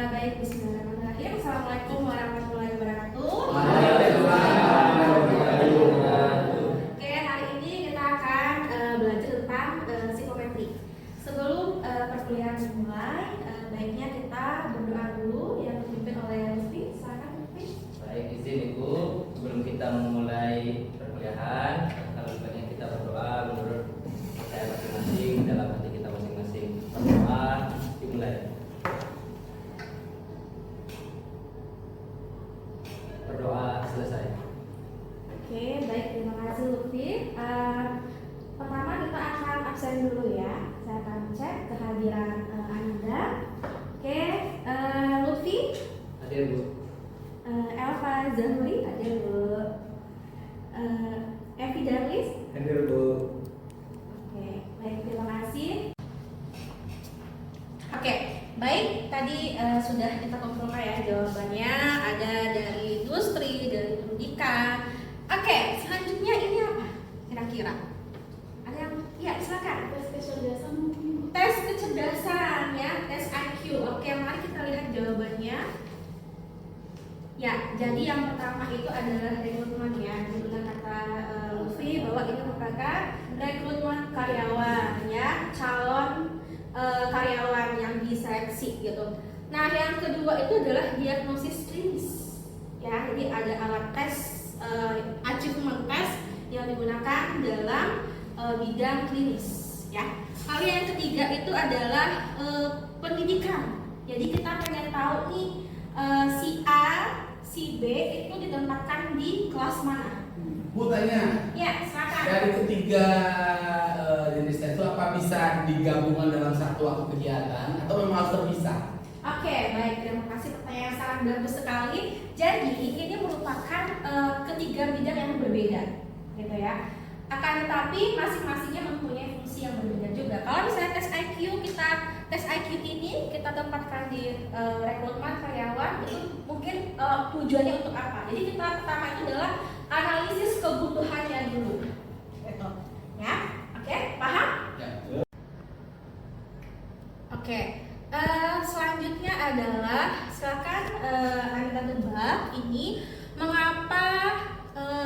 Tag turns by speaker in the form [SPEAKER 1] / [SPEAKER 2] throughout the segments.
[SPEAKER 1] Baik, bismillahirrahmanirrahim. Assalamualaikum warahmatullahi wabarakatuh. Oke, hari ini kita akan belajar tentang psikometri. Sebelum perkuliahan dimulai, baiknya kita berdoa dulu yang dipimpin oleh Lutfi. Silakan Lutfi.
[SPEAKER 2] Baik, izin Ibu, sebelum kita memulai perkuliahan, kalau baiknya kita berdoa menurut saya masing-masing dalam hati kita masing-masing. Berdoa dimulai. Berdoa selesai.
[SPEAKER 1] Oke, baik, terima kasih Lutfi. Pertama kita akan absen dulu ya. Saya akan cek kehadiran Anda. Oke, Lutfi.
[SPEAKER 2] Hadir Bu.
[SPEAKER 1] Elva Zahuri hadir Bu. Evi Darlis.
[SPEAKER 2] Hadir Bu.
[SPEAKER 1] Oke, baik, terima kasih. Oke, baik, tadi sudah kita kumpulkan ya jawabannya. Ada dari industri, dari pendidikan. Oke, selanjutnya ini apa kira-kira? Ada yang, ya silakan.
[SPEAKER 3] Tes kecerdasan mungkin.
[SPEAKER 1] Tes kecerdasan ya, tes IQ. Oke, mari kita lihat jawabannya. Ya, jadi yang pertama itu adalah rekrutmen ya. Benar kata Lutfi bahwa ini merupakan rekrutmen karyawan ya, calon karyawan yang diseleksi gitu. Nah, yang kedua itu adalah diagnosis klinis. Ya, jadi ada alat tes achievement test yang digunakan dalam bidang klinis ya. Lalu yang ketiga itu adalah pendidikan. Jadi kita pengen tahu nih si A, si B itu ditempatkan di kelas mana?
[SPEAKER 4] Bu tanya,
[SPEAKER 1] Ya, silakan.
[SPEAKER 4] dari ketiga jenis tes itu apa bisa digabungkan dalam satu waktu kegiatan atau memang harus terpisah?
[SPEAKER 1] Oke, baik, terima kasih, pertanyaan yang sangat bagus sekali. Jadi ini merupakan ketiga bidang yang berbeda, gitu ya. Akan tetapi masing-masingnya mempunyai fungsi yang berbeda juga. Kalau misalnya tes IQ ini kita tempatkan di rekrutmen karyawan, itu mungkin tujuannya untuk apa? Jadi kita pertama itu adalah analisis kebutuhannya dulu, gitu. Ya, oke, paham?
[SPEAKER 4] Ya.
[SPEAKER 1] Oke. Selanjutnya adalah silakan Anda tebak ini mengapa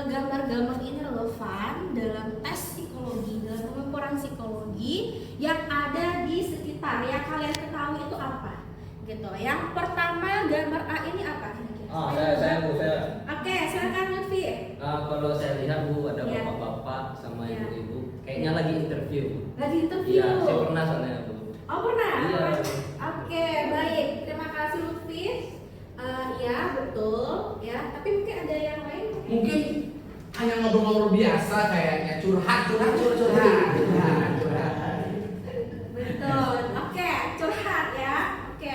[SPEAKER 1] gambar-gambar ini relevan dalam tes psikologi, dalam pengukuran psikologi yang ada di sekitar yang kalian ketahui itu apa? Gitu. Yang pertama gambar A ini apa kira-kira?
[SPEAKER 2] Saya Bu, saya.
[SPEAKER 1] Oke, silakan Lutfi.
[SPEAKER 2] Kalau saya lihat Bu ada
[SPEAKER 1] Ya.
[SPEAKER 2] bapak-bapak sama
[SPEAKER 1] Ya.
[SPEAKER 2] ibu-ibu, kayaknya lagi interview.
[SPEAKER 1] Lagi interview.
[SPEAKER 2] Iya, saya pernah soalnya Bu.
[SPEAKER 1] Oh pernah?
[SPEAKER 2] Iya.
[SPEAKER 1] Oke, baik. Terima kasih Lutfi. Ya betul. Ya, tapi mungkin ada yang lain.
[SPEAKER 4] Mungkin hanya ngobrol-ngobrol biasa kayaknya curhat.
[SPEAKER 1] Betul. Oke, curhat ya. Oke.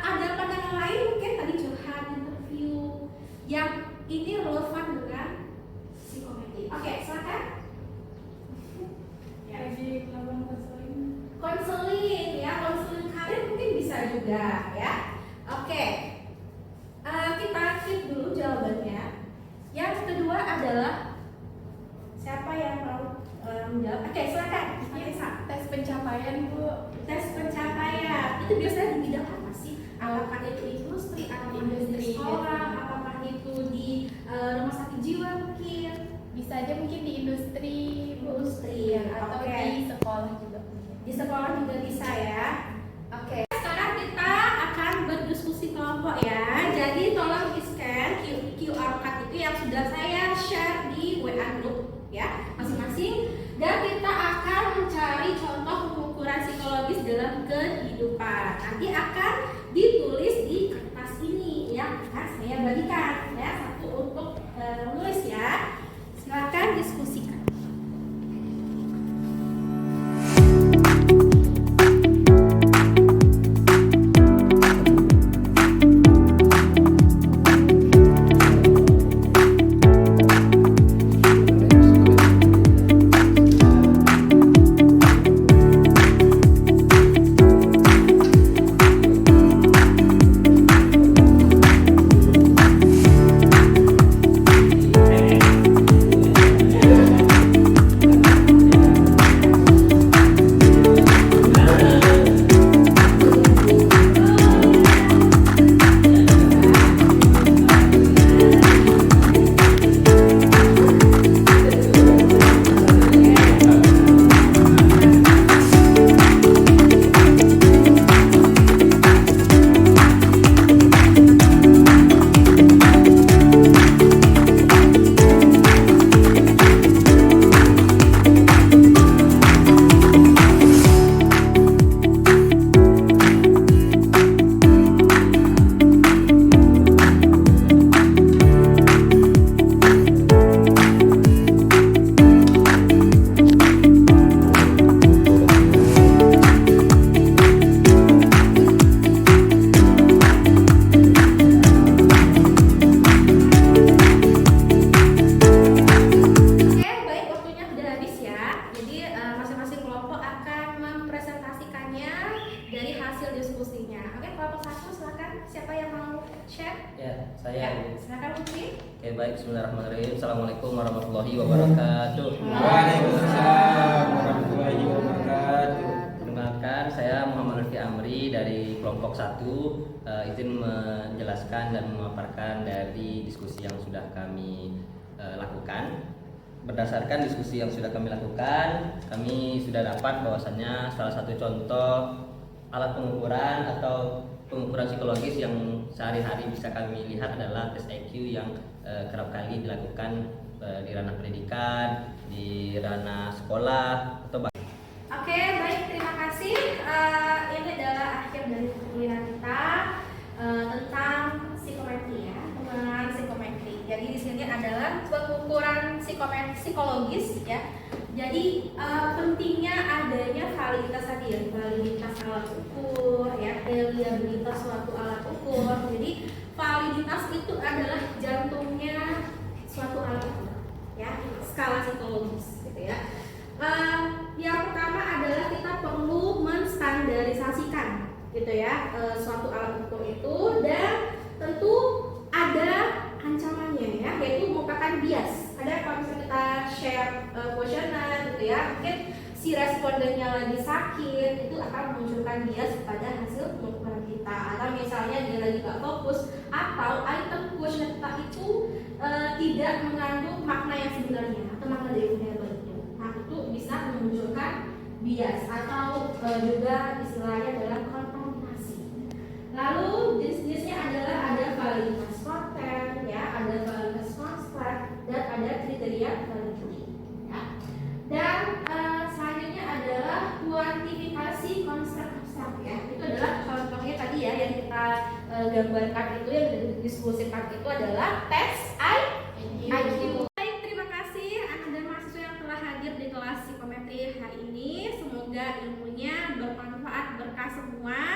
[SPEAKER 1] Ada pandangan lain mungkin tadi curhat, interview yang ini relevan dengan psikometri. Oke, silakan. Ya.
[SPEAKER 3] Lagi melakukan konseling.
[SPEAKER 1] Konseling ya, konseling karir mungkin bisa juga ya. Oke, kita skip dulu jawabannya. Yang kedua adalah siapa yang mau menjawab? Oke, silakan. Anissa.
[SPEAKER 3] Tes pencapaian Bu.
[SPEAKER 1] Tes pencapaian itu biasanya di bidang apa sih? Apakah itu industri, apakah itu di sekolah, apakah itu di rumah sakit jiwa mungkin?
[SPEAKER 3] Bisa aja mungkin di industri Bu.
[SPEAKER 1] Industri,
[SPEAKER 3] Atau
[SPEAKER 1] oke.
[SPEAKER 3] di sekolah juga mungkin.
[SPEAKER 1] Di sekolah juga bisa ya. Oke. Sekarang kita akan berdiskusi kelompok ya. Jadi tolong di-scan QR code itu yang sudah saya share di WA group ya masing-masing. Dan kita akan mencari contoh pengukuran psikologis dalam kehidupan. Nanti akan ditulis di kertas ini yang akan saya bagikan ya, satu untuk menulis ya. Silakan diskusikan. diskusinya. Oke, kelompok 1 silakan. Siapa yang mau share?
[SPEAKER 2] Ya, saya.
[SPEAKER 1] Ya, silakan Lutfi.
[SPEAKER 2] Oke, baik. Bismillahirrahmanirrahim. Assalamualaikum warahmatullahi wabarakatuh.
[SPEAKER 4] Waalaikumsalam warahmatullahi wabarakatuh.
[SPEAKER 2] Perkenalkan, saya Muhammad Lutfi Amri dari kelompok 1. Izin menjelaskan dan memaparkan dari diskusi yang sudah kami lakukan. Berdasarkan diskusi yang sudah kami lakukan, kami sudah dapat bahwasannya salah satu contoh alat pengukuran atau pengukuran psikologis yang sehari-hari bisa kami lihat adalah tes IQ yang kerap kali dilakukan di ranah pendidikan, di ranah sekolah atau
[SPEAKER 1] Oke, baik, terima kasih. Ini adalah akhir dari kuliah kita tentang psikometri ya, pengenalan psikometri. Jadi di sini adalah pengukuran psikologis ya. Jadi pentingnya adanya validitas tadi ya, validitas alat ukur ya, reliabilitas suatu alat ukur. Jadi validitas itu adalah jantungnya suatu alat ukur ya, skala psikologis gitu ya. Yang pertama adalah kita perlu menstandarisasikan gitu ya suatu alat ukur itu, dan tentu ada ancamannya ya, yaitu merupakan bias. Ada kalau misalnya kita share kuesioner gitu ya, mungkin si respondennya lagi sakit, itu akan memunculkan bias pada hasil pengukuran kita. Atau misalnya dia lagi gak fokus, atau item kuesioner kita itu tidak mengandung makna yang sebenarnya atau makna dari variabelnya. Nah, itu bisa memunculkan bias atau juga istilahnya adalah kontaminasi. Lalu jenis-jenisnya adalah ada validitas konten ya, ada validitas konsep, dan ada kriteria validity ya. Dan selanjutnya adalah kuantifikasi konsep abstrak ya. Itu adalah contohnya tadi ya yang kita gambarkan itu, yang didiskusikan itu adalah tes IQ. Baik, terima kasih anak dan mahasiswa yang telah hadir di kelas psikometri hari ini. Semoga ilmunya bermanfaat, berkah semua.